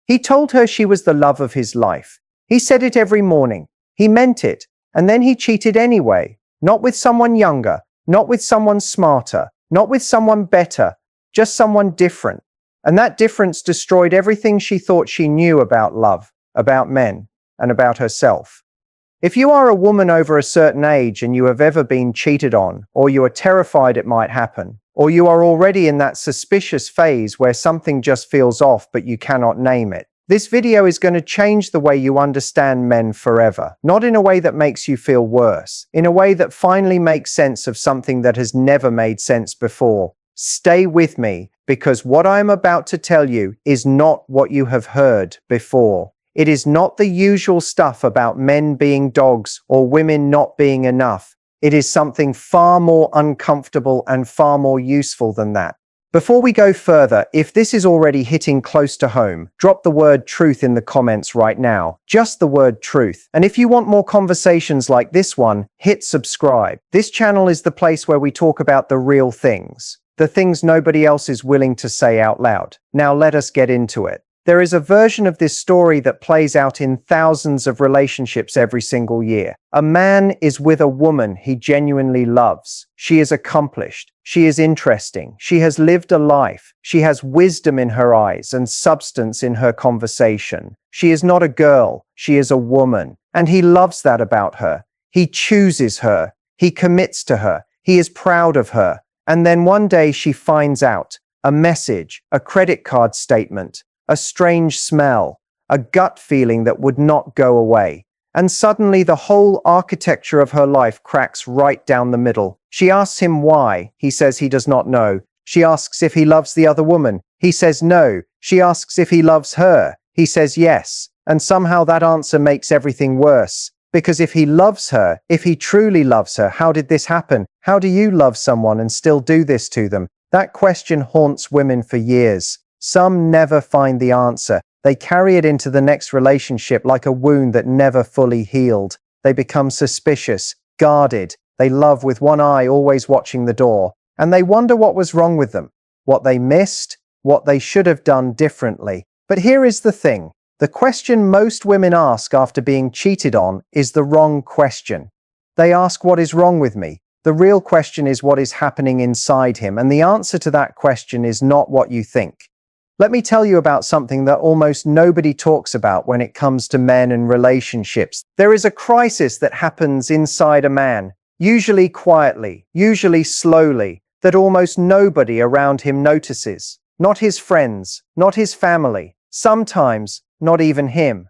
He told her she was the love of his life. He said it every morning. He meant it. And then he cheated anyway. Not with someone younger, not with someone smarter, not with someone better, just someone different. And that difference destroyed everything she thought she knew about love, about men, and about herself. If you are a woman over a certain age and you have ever been cheated on, or you are terrified it might happen, or you are already in that suspicious phase where something just feels off but you cannot name it, this video is going to change the way you understand men forever. Not in a way that makes you feel worse, in a way that finally makes sense of something that has never made sense before. Stay with me, because what I am about to tell you is not what you have heard before. It is not the usual stuff about men being dogs or women not being enough. It is something far more uncomfortable and far more useful than that. Before we go further, if this is already hitting close to home, drop the word truth in the comments right now. Just the word truth. And if you want more conversations like this one, hit subscribe. This channel is the place where we talk about the real things. The things nobody else is willing to say out loud. Now let us get into it. There is a version of this story that plays out in thousands of relationships every single year. A man is with a woman he genuinely loves. She is accomplished. She is interesting. She has lived a life. She has wisdom in her eyes and substance in her conversation. She is not a girl. She is a woman. And he loves that about her. He chooses her. He commits to her. He is proud of her. And then one day she finds out a message, a credit card statement, a strange smell, a gut feeling that would not go away. And suddenly the whole architecture of her life cracks right down the middle. She asks him why. He says he does not know. She asks if he loves the other woman. He says no. She asks if he loves her. He says yes. And somehow that answer makes everything worse. Because if he loves her, if he truly loves her, how did this happen? How do you love someone and still do this to them? That question haunts women for years. Some never find the answer. They carry it into the next relationship like a wound that never fully healed. They become suspicious, guarded. They love with one eye always watching the door. And they wonder what was wrong with them, what they missed, what they should have done differently. But here is the thing. The question most women ask after being cheated on is the wrong question. They ask, what is wrong with me? The real question is what is happening inside him, and the answer to that question is not what you think. Let me tell you about something that almost nobody talks about when it comes to men and relationships. There is a crisis that happens inside a man, usually quietly, usually slowly, that almost nobody around him notices. Not his friends, not his family, sometimes not even him.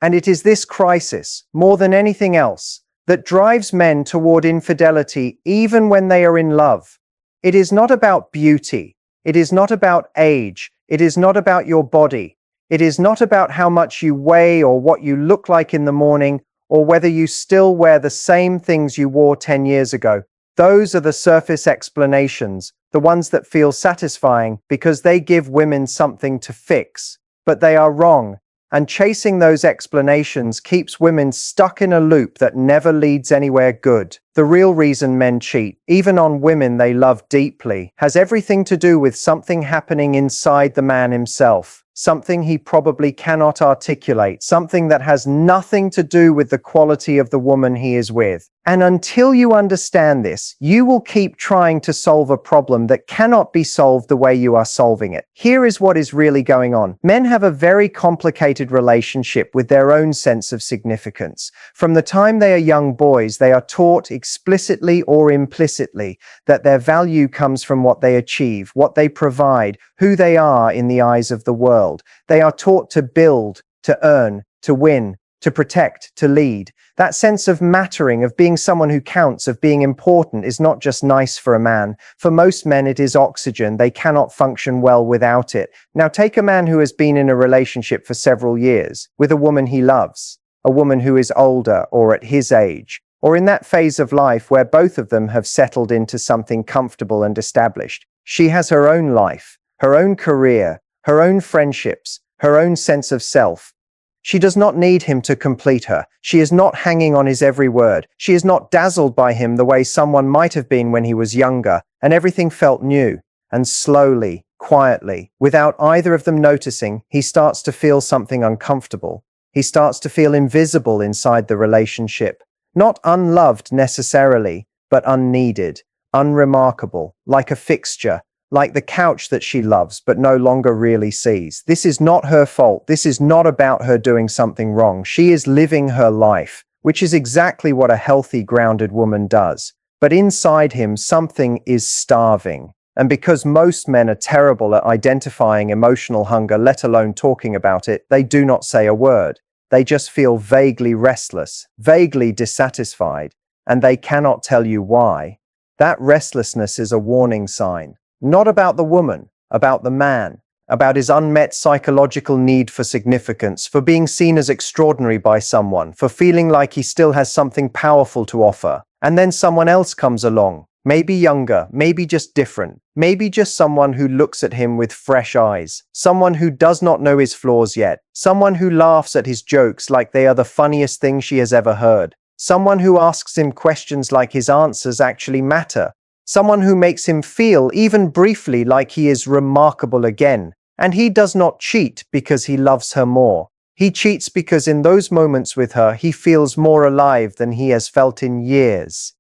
And it is this crisis, more than anything else, that drives men toward infidelity even when they are in love. It is not about beauty. It is not about age. It is not about your body. It is not about how much you weigh or what you look like in the morning or whether you still wear the same things you wore 10 years ago. Those are the surface explanations, the ones that feel satisfying because they give women something to fix. But they are wrong. And chasing those explanations keeps women stuck in a loop that never leads anywhere good. The real reason men cheat, even on women they love deeply, has everything to do with something happening inside the man himself. Something he probably cannot articulate, something that has nothing to do with the quality of the woman he is with. And until you understand this, you will keep trying to solve a problem that cannot be solved the way you are solving it. Here is what is really going on. Men have a very complicated relationship with their own sense of significance. From the time they are young boys, they are taught explicitly or implicitly that their value comes from what they achieve, what they provide, who they are in the eyes of the world. They are taught to build, to earn, to win, to protect, to lead. That sense of mattering, of being someone who counts, of being important is not just nice for a man. For most men, it is oxygen. They cannot function well without it. Now take a man who has been in a relationship for several years with a woman he loves, a woman who is older or at his age, or in that phase of life where both of them have settled into something comfortable and established. She has her own life, her own career, her own friendships, her own sense of self. She does not need him to complete her. She is not hanging on his every word. She is not dazzled by him the way someone might have been when he was younger, and everything felt new. And slowly, quietly, without either of them noticing, he starts to feel something uncomfortable. He starts to feel invisible inside the relationship. Not unloved necessarily, but unneeded, unremarkable, like a fixture, like the couch that she loves but no longer really sees. This is not her fault. This is not about her doing something wrong. She is living her life, which is exactly what a healthy, grounded woman does. But inside him, something is starving. And because most men are terrible at identifying emotional hunger, let alone talking about it, they do not say a word. They just feel vaguely restless, vaguely dissatisfied, and they cannot tell you why. That restlessness is a warning sign. Not about the woman, about the man, about his unmet psychological need for significance, for being seen as extraordinary by someone, for feeling like he still has something powerful to offer. And then someone else comes along, maybe younger, maybe just different, maybe just someone who looks at him with fresh eyes, someone who does not know his flaws yet, someone who laughs at his jokes like they are the funniest thing she has ever heard, someone who asks him questions like his answers actually matter, someone who makes him feel, even briefly, like he is remarkable again. And he does not cheat because he loves her more. He cheats because in those moments with her, he feels more alive than he has felt in years.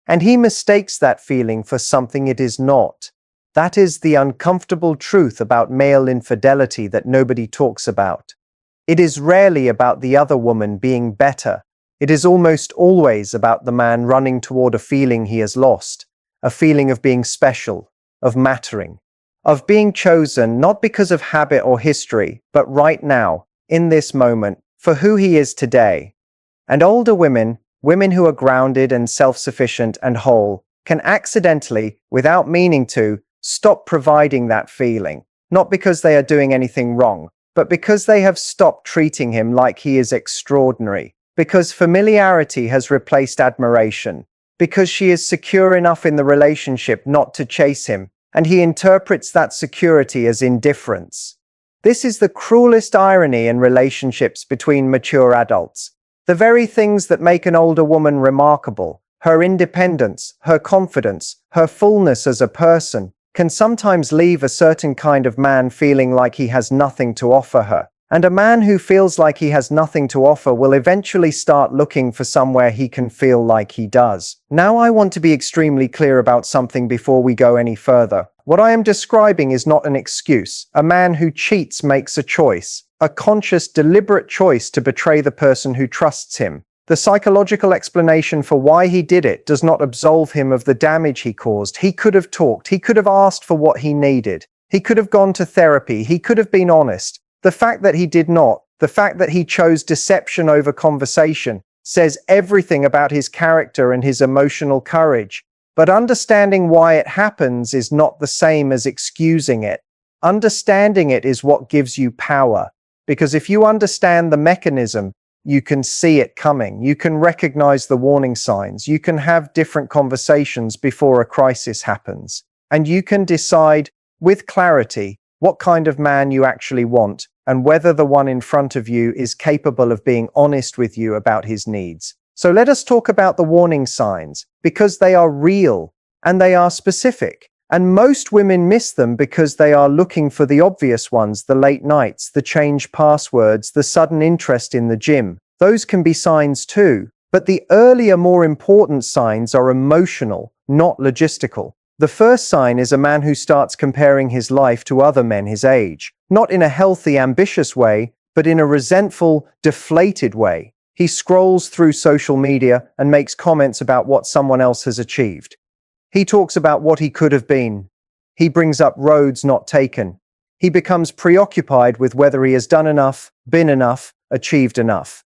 And he mistakes that feeling for something it is not. That is the uncomfortable truth about male infidelity that nobody talks about. It is rarely about the other woman being better. It is almost always about the man running toward a feeling he has lost. A feeling of being special, of mattering, of being chosen not because of habit or history, but right now, in this moment, for who he is today. And older women, women who are grounded and self-sufficient and whole, can accidentally, without meaning to, stop providing that feeling, not because they are doing anything wrong, but because they have stopped treating him like he is extraordinary, because familiarity has replaced admiration, because she is secure enough in the relationship not to chase him, and he interprets that security as indifference. This is the cruelest irony in relationships between mature adults. The very things that make an older woman remarkable, her independence, her confidence, her fullness as a person, can sometimes leave a certain kind of man feeling like he has nothing to offer her. And a man who feels like he has nothing to offer will eventually start looking for somewhere he can feel like he does. Now I want to be extremely clear about something before we go any further. What I am describing is not an excuse. A man who cheats makes a choice, a conscious, deliberate choice to betray the person who trusts him. The psychological explanation for why he did it does not absolve him of the damage he caused. He could have talked, he could have asked for what he needed, he could have gone to therapy, he could have been honest. The fact that he did not, the fact that he chose deception over conversation, says everything about his character and his emotional courage. But understanding why it happens is not the same as excusing it. Understanding it is what gives you power. Because if you understand the mechanism, you can see it coming. You can recognize the warning signs. You can have different conversations before a crisis happens. And you can decide with clarity what kind of man you actually want, and whether the one in front of you is capable of being honest with you about his needs. So let us talk about the warning signs, because they are real and they are specific. And most women miss them because they are looking for the obvious ones, the late nights, the change passwords, the sudden interest in the gym. Those can be signs too, but the earlier, more important signs are emotional, not logistical. The first sign is a man who starts comparing his life to other men his age, not in a healthy, ambitious way, but in a resentful, deflated way. He scrolls through social media and makes comments about what someone else has achieved. He talks about what he could have been. He brings up roads not taken. He becomes preoccupied with whether he has done enough, been enough, achieved enough.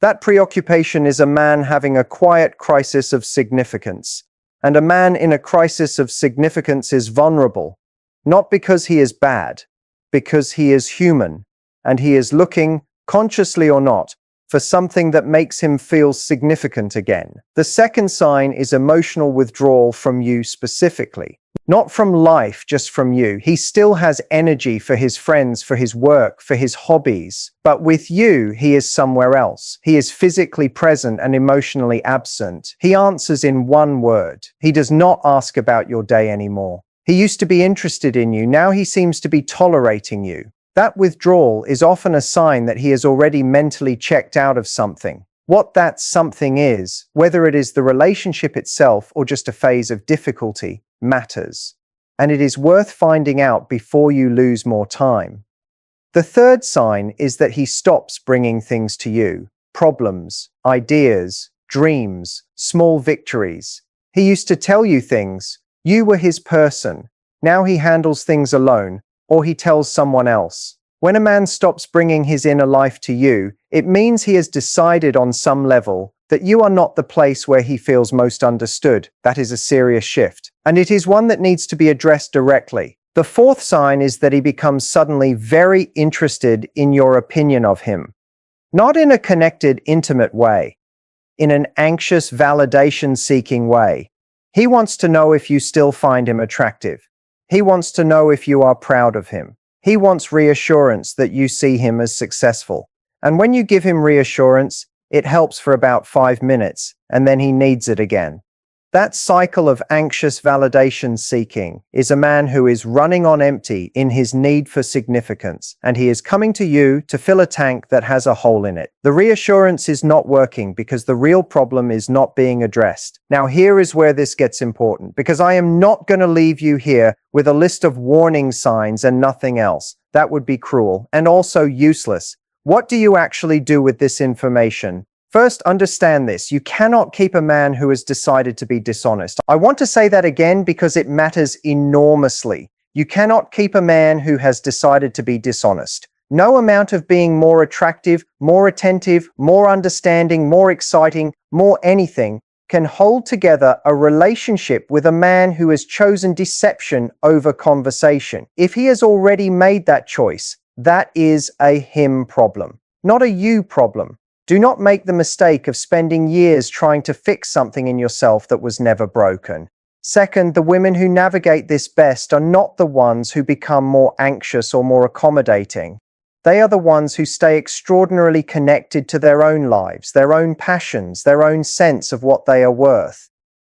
That preoccupation is a man having a quiet crisis of significance. And a man in a crisis of significance is vulnerable, not because he is bad, because he is human, and he is looking, consciously or not, for something that makes him feel significant again. The second sign is emotional withdrawal from you specifically. Not from life, just from you. He still has energy for his friends, for his work, for his hobbies. But with you, he is somewhere else. He is physically present and emotionally absent. He answers in one word. He does not ask about your day anymore. He used to be interested in you, now he seems to be tolerating you. That withdrawal is often a sign that he has already mentally checked out of something. What that something is, whether it is the relationship itself or just a phase of difficulty, matters. And it is worth finding out before you lose more time. The third sign is that he stops bringing things to you. Problems, ideas, dreams, small victories. He used to tell you things. You were his person. Now he handles things alone, or he tells someone else. When a man stops bringing his inner life to you, it means he has decided on some level that you are not the place where he feels most understood. That is a serious shift, and it is one that needs to be addressed directly. The fourth sign is that he becomes suddenly very interested in your opinion of him. Not in a connected, intimate way, in an anxious, validation-seeking way. He wants to know if you still find him attractive. He wants to know if you are proud of him. He wants reassurance that you see him as successful. And when you give him reassurance, it helps for about 5 minutes, and then he needs it again. That cycle of anxious validation seeking is a man who is running on empty in his need for significance, and he is coming to you to fill a tank that has a hole in it. The reassurance is not working because the real problem is not being addressed. Now here is where this gets important, because I am not going to leave you here with a list of warning signs and nothing else. That would be cruel and also useless. What do you actually do with this information? First, understand this. You cannot keep a man who has decided to be dishonest. I want to say that again because it matters enormously. You cannot keep a man who has decided to be dishonest. No amount of being more attractive, more attentive, more understanding, more exciting, more anything can hold together a relationship with a man who has chosen deception over conversation. If he has already made that choice, that is a him problem, not a you problem. Do not make the mistake of spending years trying to fix something in yourself that was never broken. Second, the women who navigate this best are not the ones who become more anxious or more accommodating. They are the ones who stay extraordinarily connected to their own lives, their own passions, their own sense of what they are worth.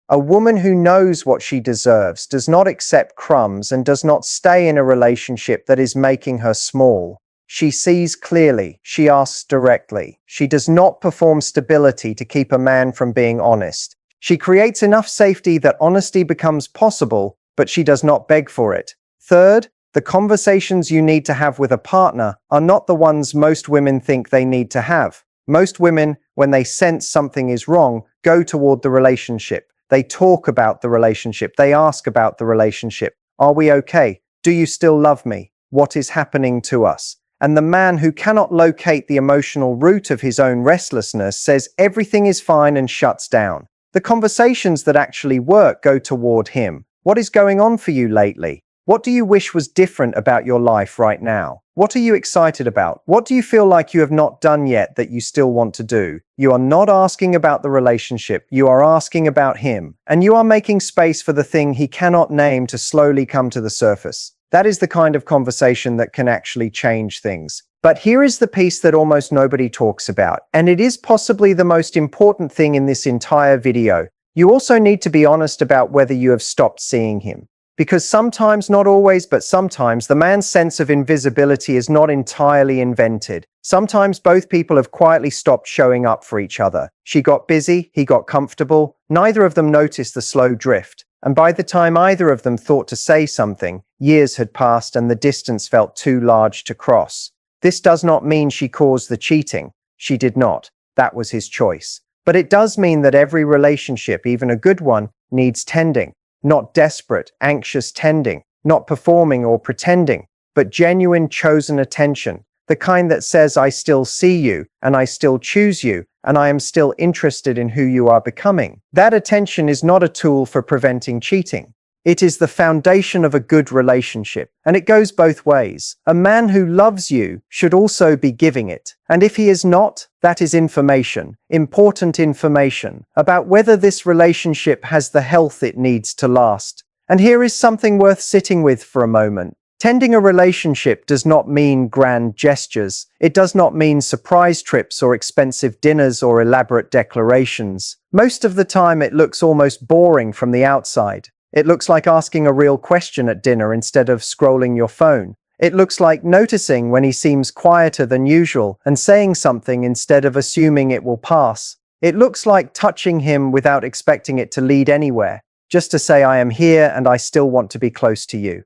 A woman who knows what she deserves does not accept crumbs and does not stay in a relationship that is making her small. She sees clearly, she asks directly. She does not perform stability to keep a man from being honest. She creates enough safety that honesty becomes possible, but she does not beg for it. Third, the conversations you need to have with a partner are not the ones most women think they need to have. Most women, when they sense something is wrong, go toward the relationship. They talk about the relationship. They ask about the relationship. Are we okay? Do you still love me? What is happening to us? And the man who cannot locate the emotional root of his own restlessness says everything is fine and shuts down. The conversations that actually work go toward him. What is going on for you lately? What do you wish was different about your life right now? What are you excited about? What do you feel like you have not done yet that you still want to do? You are not asking about the relationship, you are asking about him, and you are making space for the thing he cannot name to slowly come to the surface. That is the kind of conversation that can actually change things. But here is the piece that almost nobody talks about, and it is possibly the most important thing in this entire video. You also need to be honest about whether you have stopped seeing him. Because sometimes, not always, but sometimes, the man's sense of invisibility is not entirely invented. Sometimes both people have quietly stopped showing up for each other. She got busy, he got comfortable, neither of them noticed the slow drift. And by the time either of them thought to say something, years had passed and the distance felt too large to cross. This does not mean she caused the cheating. She did not. That was his choice. But it does mean that every relationship, even a good one, needs tending. Not desperate, anxious tending, not performing or pretending, but genuine chosen attention. The kind that says, I still see you, and I still choose you, and I am still interested in who you are becoming. That attention is not a tool for preventing cheating. It is the foundation of a good relationship, and it goes both ways. A man who loves you should also be giving it. And if he is not, that is information, important information, about whether this relationship has the health it needs to last. And here is something worth sitting with for a moment. Tending a relationship does not mean grand gestures. It does not mean surprise trips or expensive dinners or elaborate declarations. Most of the time it looks almost boring from the outside. It looks like asking a real question at dinner instead of scrolling your phone. It looks like noticing when he seems quieter than usual and saying something instead of assuming it will pass. It looks like touching him without expecting it to lead anywhere, just to say I am here and I still want to be close to you.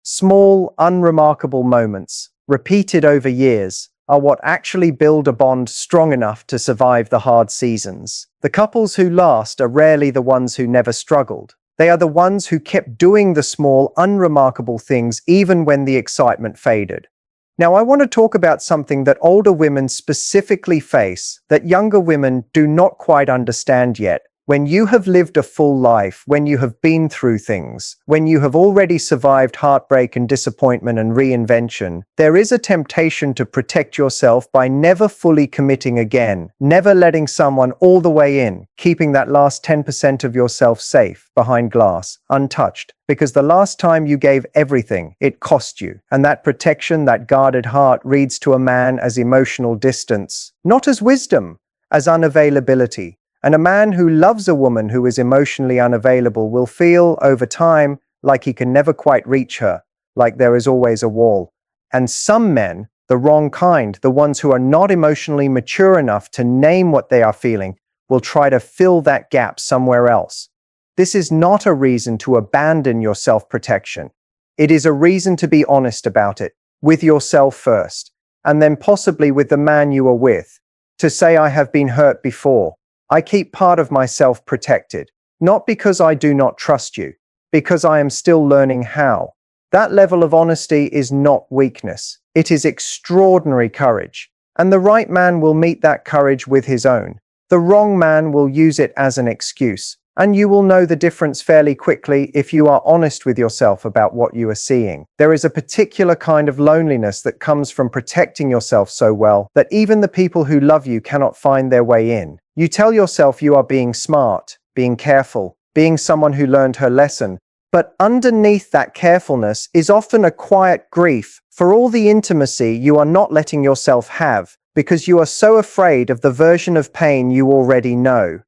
Small, unremarkable moments, repeated over years, are what actually build a bond strong enough to survive the hard seasons. The couples who last are rarely the ones who never struggled. They are the ones who kept doing the small, unremarkable things even when the excitement faded. Now, I want to talk about something that older women specifically face that younger women do not quite understand yet. When you have lived a full life, when you have been through things, when you have already survived heartbreak and disappointment and reinvention, there is a temptation to protect yourself by never fully committing again, never letting someone all the way in, keeping that last 10% of yourself safe, behind glass, untouched, because the last time you gave everything, it cost you. And that protection, that guarded heart, reads to a man as emotional distance, not as wisdom, as unavailability. And a man who loves a woman who is emotionally unavailable will feel, over time, like he can never quite reach her, like there is always a wall. And some men, the wrong kind, the ones who are not emotionally mature enough to name what they are feeling, will try to fill that gap somewhere else. This is not a reason to abandon your self-protection. It is a reason to be honest about it, with yourself first, and then possibly with the man you are with, to say I have been hurt before. I keep part of myself protected, not because I do not trust you, because I am still learning how. That level of honesty is not weakness. It is extraordinary courage. And the right man will meet that courage with his own. The wrong man will use it as an excuse. And you will know the difference fairly quickly if you are honest with yourself about what you are seeing. There is a particular kind of loneliness that comes from protecting yourself so well that even the people who love you cannot find their way in. You tell yourself you are being smart, being careful, being someone who learned her lesson, but underneath that carefulness is often a quiet grief for all the intimacy you are not letting yourself have because you are so afraid of the version of pain you already know.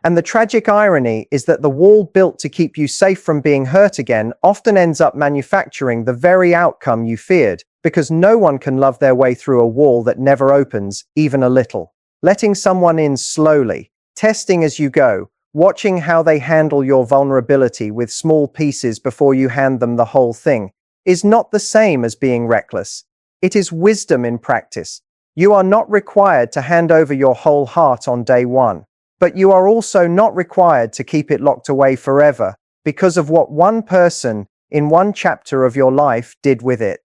And the tragic irony is that the wall built to keep you safe from being hurt again often ends up manufacturing the very outcome you feared, because no one can love their way through a wall that never opens, even a little. Letting someone in slowly, testing as you go, watching how they handle your vulnerability with small pieces before you hand them the whole thing, is not the same as being reckless. It is wisdom in practice. You are not required to hand over your whole heart on day one. But you are also not required to keep it locked away forever because of what one person in one chapter of your life did with it.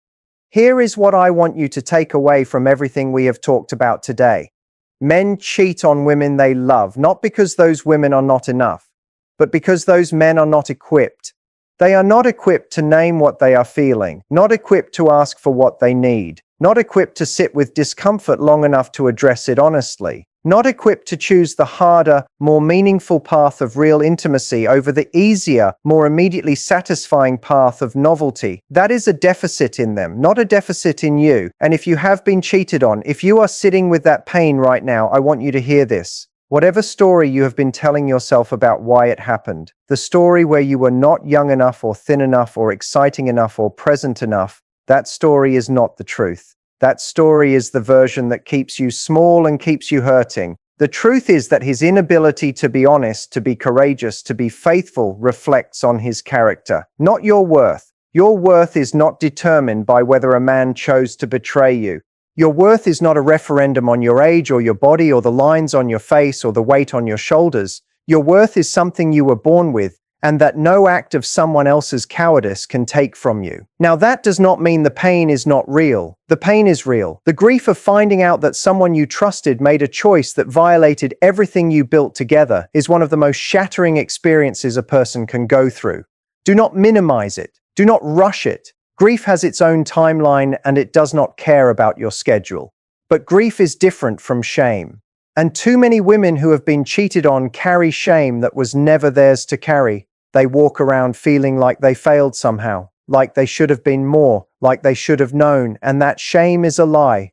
Here is what I want you to take away from everything we have talked about today. Men cheat on women they love, not because those women are not enough, but because those men are not equipped. They are not equipped to name what they are feeling, not equipped to ask for what they need, not equipped to sit with discomfort long enough to address it honestly. Not equipped to choose the harder, more meaningful path of real intimacy over the easier, more immediately satisfying path of novelty. That is a deficit in them, not a deficit in you. And if you have been cheated on, if you are sitting with that pain right now, I want you to hear this. Whatever story you have been telling yourself about why it happened, the story where you were not young enough or thin enough or exciting enough or present enough, that story is not the truth. That story is the version that keeps you small and keeps you hurting. The truth is that his inability to be honest, to be courageous, to be faithful reflects on his character, not your worth. Your worth is not determined by whether a man chose to betray you. Your worth is not a referendum on your age or your body or the lines on your face or the weight on your shoulders. Your worth is something you were born with, and that no act of someone else's cowardice can take from you. Now, that does not mean the pain is not real. The pain is real. The grief of finding out that someone you trusted made a choice that violated everything you built together is one of the most shattering experiences a person can go through. Do not minimize it. Do not rush it. Grief has its own timeline and it does not care about your schedule. But grief is different from shame. And too many women who have been cheated on carry shame that was never theirs to carry. They walk around feeling like they failed somehow, like they should have been more, like they should have known, and that shame is a lie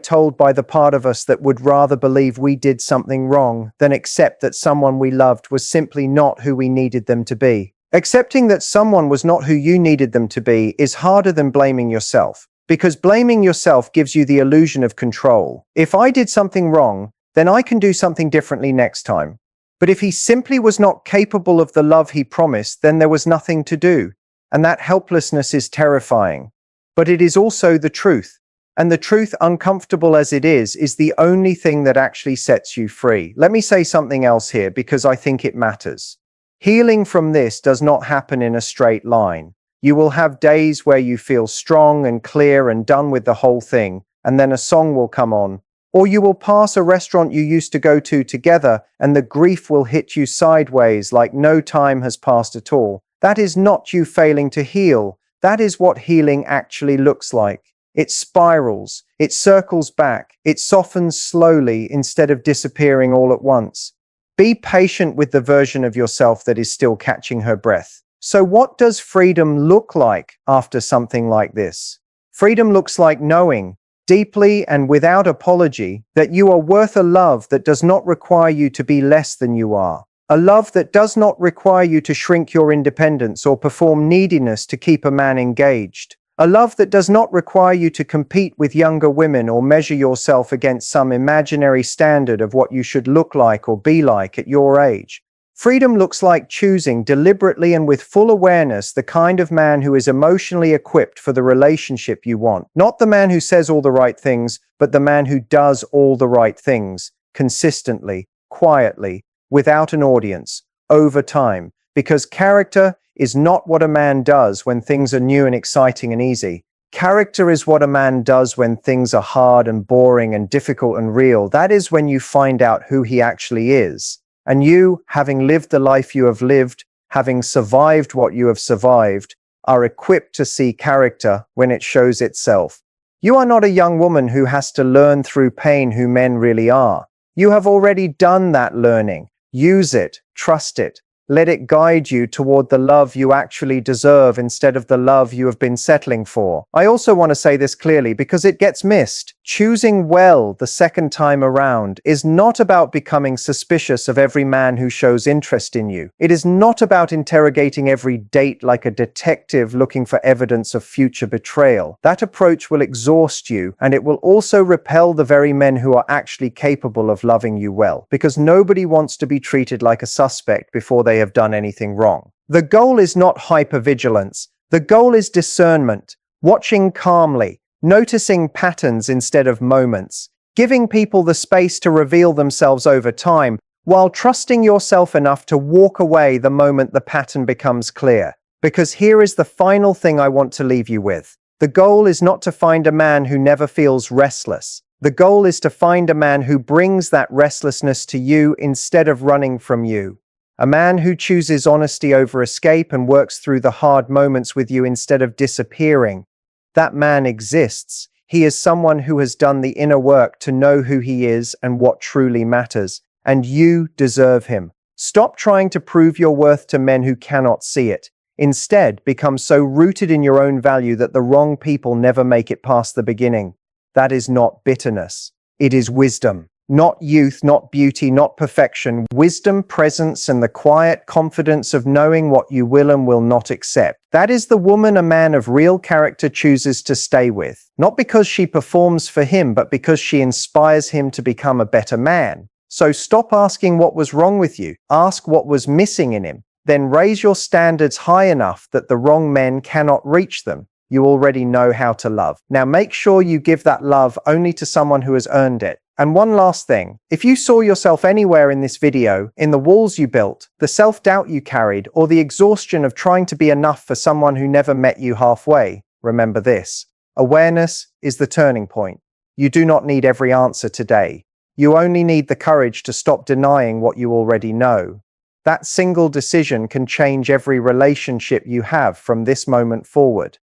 told by the part of us that would rather believe we did something wrong than accept that someone we loved was simply not who we needed them to be. Accepting that someone was not who you needed them to be is harder than blaming yourself, because blaming yourself gives you the illusion of control. If I did something wrong, then I can do something differently next time. But if he simply was not capable of the love he promised, then there was nothing to do. And that helplessness is terrifying. But it is also the truth. And the truth, uncomfortable as it is the only thing that actually sets you free. Let me say something else here because I think it matters. Healing from this does not happen in a straight line. You will have days where you feel strong and clear and done with the whole thing, and then a song will come on. Or you will pass a restaurant you used to go to together, and the grief will hit you sideways like no time has passed at all. That is not you failing to heal. That is what healing actually looks like. It spirals, it circles back, it softens slowly instead of disappearing all at once. Be patient with the version of yourself that is still catching her breath. So what does freedom look like after something like this? Freedom looks like knowing, deeply and without apology, that you are worth a love that does not require you to be less than you are. A love that does not require you to shrink your independence or perform neediness to keep a man engaged. A love that does not require you to compete with younger women or measure yourself against some imaginary standard of what you should look like or be like at your age. Freedom looks like choosing deliberately and with full awareness the kind of man who is emotionally equipped for the relationship you want. Not the man who says all the right things, but the man who does all the right things, consistently, quietly, without an audience, over time. Because character is not what a man does when things are new and exciting and easy. Character is what a man does when things are hard and boring and difficult and real. That is when you find out who he actually is. And you, having lived the life you have lived, having survived what you have survived, are equipped to see character when it shows itself. You are not a young woman who has to learn through pain who men really are. You have already done that learning. Use it, trust it. Let it guide you toward the love you actually deserve instead of the love you have been settling for. I also want to say this clearly because it gets missed. Choosing well the second time around is not about becoming suspicious of every man who shows interest in you. It is not about interrogating every date like a detective looking for evidence of future betrayal. That approach will exhaust you, and it will also repel the very men who are actually capable of loving you well, because nobody wants to be treated like a suspect before they have done anything wrong. The goal is not hypervigilance. The goal is discernment, watching calmly, noticing patterns instead of moments, giving people the space to reveal themselves over time, while trusting yourself enough to walk away the moment the pattern becomes clear. Because here is the final thing I want to leave you with. The goal is not to find a man who never feels restless. The goal is to find a man who brings that restlessness to you instead of running from you. A man who chooses honesty over escape and works through the hard moments with you instead of disappearing. That man exists. He is someone who has done the inner work to know who he is and what truly matters. And you deserve him. Stop trying to prove your worth to men who cannot see it. Instead, become so rooted in your own value that the wrong people never make it past the beginning. That is not bitterness. It is wisdom. Not youth, not beauty, not perfection. Wisdom, presence, and the quiet confidence of knowing what you will and will not accept. That is the woman a man of real character chooses to stay with. Not because she performs for him, but because she inspires him to become a better man. So stop asking what was wrong with you. Ask what was missing in him. Then raise your standards high enough that the wrong men cannot reach them. You already know how to love. Now make sure you give that love only to someone who has earned it. And one last thing, if you saw yourself anywhere in this video, in the walls you built, the self-doubt you carried, or the exhaustion of trying to be enough for someone who never met you halfway, remember this. Awareness is the turning point. You do not need every answer today. You only need the courage to stop denying what you already know. That single decision can change every relationship you have from this moment forward.